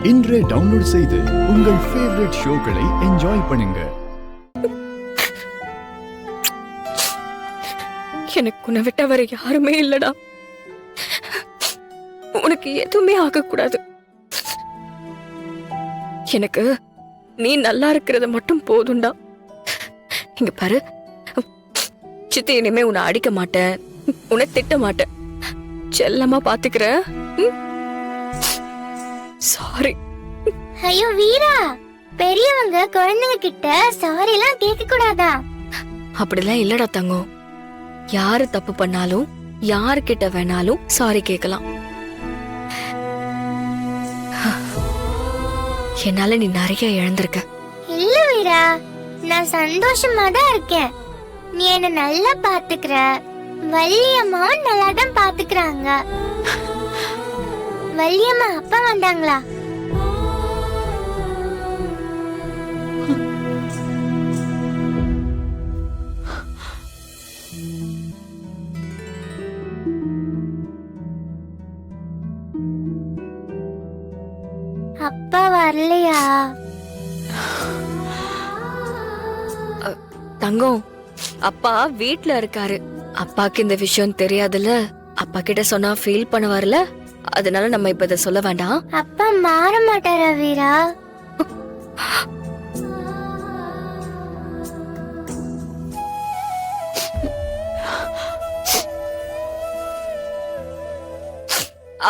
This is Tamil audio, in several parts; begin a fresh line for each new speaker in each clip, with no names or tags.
இன்றே டவுன்லோட் செய்து உங்கள் ஃபேவரட் ஷோக்களை என்ஜாய் பண்ணுங்க.
எனக்கு உன்னை விட்ட வர யாருமே இல்லடா. உனக்கு எதுவுமே ஆகக்கூடாது. எனக்கு நீ நல்லா இருக்கிறது மட்டும் போதும்டா. இங்க பாரு சித்தி, இனிமே உன்னை அடிக்க மாட்டேன், உன்னை திட்ட மாட்டேன், செல்லமா பாத்துக்கிற. சாரி.
ஐயோ வீரா, பெரியவங்க குழந்தைங்க கிட்ட சாரி எல்லாம் கேட்க கூடாதா?
அப்படிலாம் இல்லடா தங்கம். யாரு தப்பு பண்ணாலும் யாருக்கிட்ட வேணாலும் சாரி கேட்கலாம். என்னால நீ நிறைய இழந்திருக்க.
இல்ல வீரா, நான் சந்தோஷமா தான் இருக்கேன். நீ என்ன நல்லா பாத்துக்கிற, வள்ளியம்மாவும் நல்லா தான் பாத்துக்கிறாங்க. வள்ளியம்மா அப்பா வந்தாங்களா? அப்பா வரலையா?
தங்கம், அப்பா வீட்ல இருக்காரு. அப்பாக்கு இந்த விஷயம் தெரியாதுல்ல. அப்பா கிட்ட சொன்னா ஃபீல் பண்ணுவார்ல. அதனால நம்ம இப்ப இத சொல்ல வேண்டாம்.
அப்பா மாற மாட்டாரா வீரா?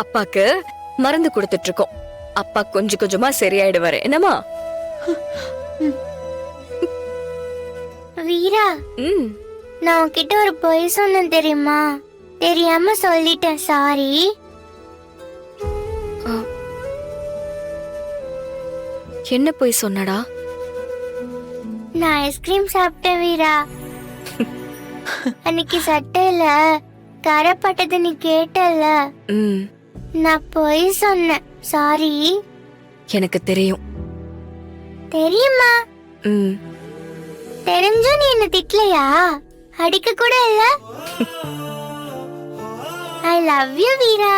அப்பாக்கு மருந்து கொடுத்துட்டு இருக்கோம். அப்பா கொஞ்சம் கொஞ்சமா சரியாயிடுவாரு. என்னமா
வீரா, நான் உன்கிட்ட ஒரு பொய் சொன்னேன் தெரியுமா? தெரியாம சொல்லிட்டேன், சாரி.
என்ன போய் சொன்னடா?
நான் ஐஸ்கிரீம் சாப்பிட்டேன் வீரா. அன்னைக்கு சட்டையில கரைப்பட்டது நீ கேட்டல, நான் பொய் சொன்னேன், சாரி.
எனக்கு தெரியும்.
தெரியுமா? தெரிஞ்சும் நீ என்ன திட்டலையா? அடிக்க கூட இல்ல. I love you Veera.